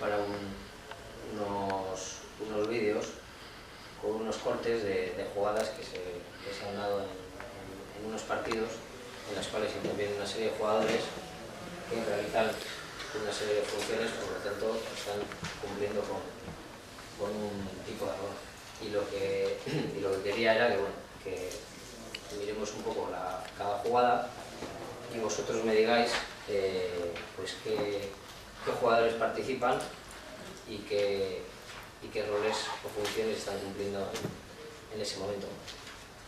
preparado unos vídeos con unos cortes de jugadas que se han dado en unos partidos en los cuales intervienen una serie de jugadores que realizan una serie de funciones, por lo tanto están cumpliendo con un tipo de error. Y lo que quería era que miremos un poco cada jugada y vosotros me digáis pues qué jugadores participan y qué roles o funciones están cumpliendo en ese momento.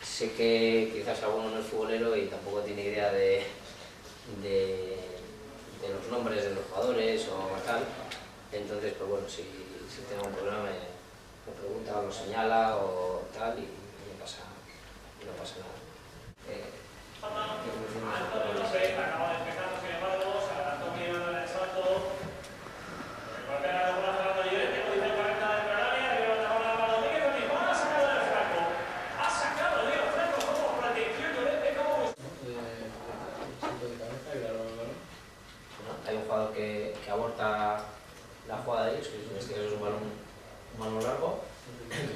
Sé que quizás alguno no es futbolero y tampoco tiene idea de los nombres de los jugadores o tal, entonces pues bueno, si tiene algún problema me pregunta o lo señala o tal y no pasa nada. Hay un jugador que aborta la jugada de ellos, que en este caso es un balón largo,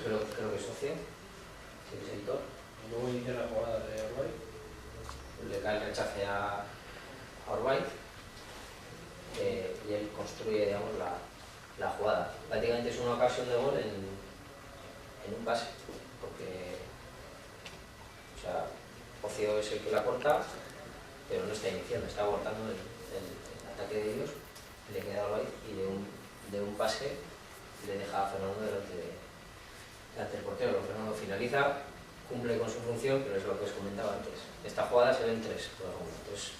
creo que es socio, sí, es editor. Luego inicia la jugada de Uruguay. Le cae el rechace a Uruguay y él construye, digamos, la jugada. Prácticamente es una ocasión de gol en un pase, porque Ocio es el que la corta, pero no está iniciando, está abortando el ataque de ellos, le queda a Uruguay y de un pase le deja a Fernando delante del portero. Fernando finaliza, cumple con su función, pero es lo que os comentaba antes. Esta jugada se ven tres, entonces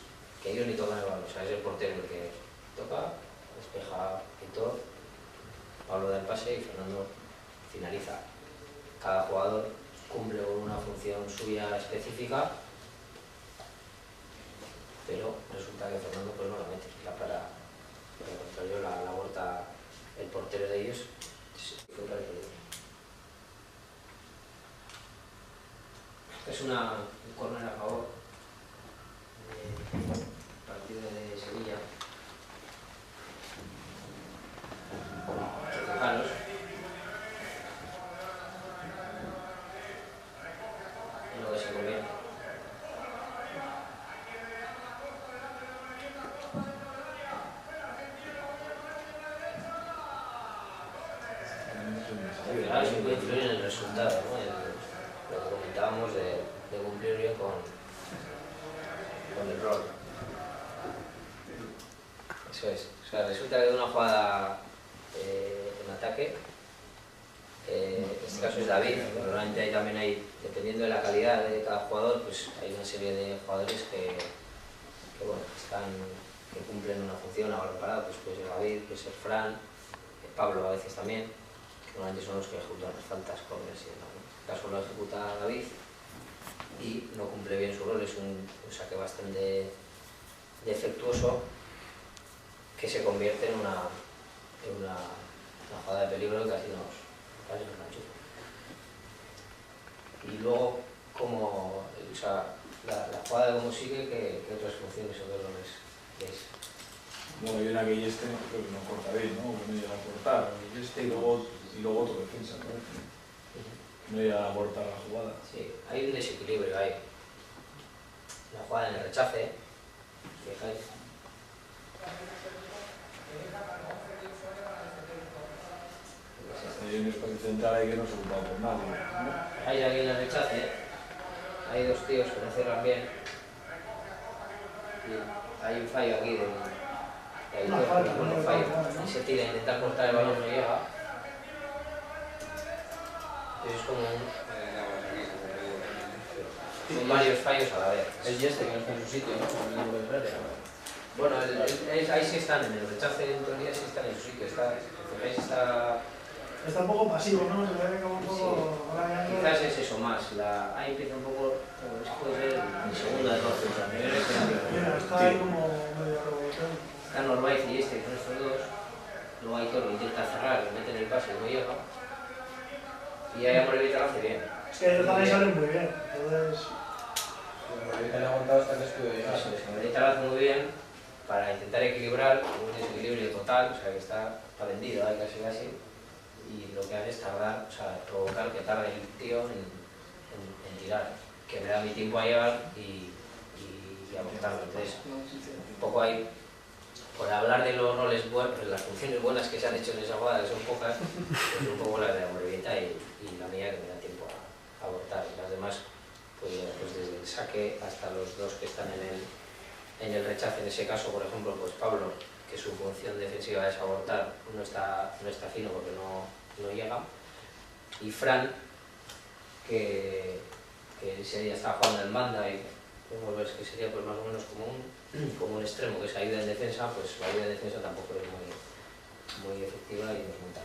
que ellos ni tocan el balón, o sea, es el portero el que toca, despeja Hitor, Pablo da el pase y Fernando finaliza. Cada jugador cumple con una función suya específica, pero resulta que Fernando pues no la mete, la para, por el contrario la aborta el portero de ellos. Es un córner a favor del partido de Sevilla. Carlos. En lo que se convierte. Claro, eso puede influir en el resultado, ¿no? Lo que comentábamos de cumplir bien con el rol. Eso es. O sea, resulta que de una jugada en ataque, en este caso es David, pero normalmente también hay, dependiendo de la calidad de cada jugador, pues hay una serie de jugadores que cumplen una función a balón parado, pues puede ser David, puede ser Fran, Pablo a veces también, que normalmente son los que ejecutan las faltas, corners y demás, ¿no? En este caso lo ejecuta David y no cumple bien su rol, es un saque bastante defectuoso que se convierte en una jugada de peligro que casi nos enchufa. Y luego, la jugada de cómo sigue, ¿qué otras funciones o qué roles veis? Bueno, hay una que creo que no corta bien, ¿no? Que no llega a cortar, y luego otro defensa, ¿no? No llega a cortar la jugada. Sí, hay un desequilibrio ahí. La jugada en el rechace, fijáis. Hay un espacio central ahí que no se ocupa por nadie, ¿no? Hay alguien en el rechace, hay dos tíos que no cierran bien. Y hay un fallo aquí y se tira a intentar cortar el balón, no llega. Entonces es como son varios fallos a la vez. El Yeste que no está en su sitio, ¿no? Bueno, ahí sí están, en el rechace en teoría sí están en su sitio. Está un poco pasivo, ¿no? Se ve como un poco... Sí, quizás es eso más. Ahí empieza un poco, puede ser mi segunda derrota. Mira, está ahí como medio rebotado. Está Norvaiz y con estos dos. Luego Aitor lo intenta cerrar, le mete en el pase y no llega. Y ahí Amorevita lo hace bien. Es que ellos también salen muy bien, entonces... Ahorita le ha aguantado hasta que estuvo de llegar. Amorevita lo hace muy bien para intentar equilibrar un desequilibrio total, o sea que está vendido ahí casi, y lo que hace es tardar, o sea, provocar que tarde el tío en tirar, que me da mi tiempo a llegar y abortarlo. Entonces, un poco ahí, por hablar de los roles buenos, las funciones buenas que se han hecho en esa jugada, que son pocas, pues un poco las de la Amorebieta y la mía, que me da tiempo a abortar. Las demás, pues desde el saque hasta los dos que están en el rechace. En ese caso, por ejemplo, pues Pablo, que su función defensiva es abortar, no está fino porque no llega. Y Fran, que ese ya está jugando en banda y podemos ver que sería pues más o menos como un extremo que se ayuda en defensa, pues la ayuda en defensa tampoco es muy efectiva y nos monta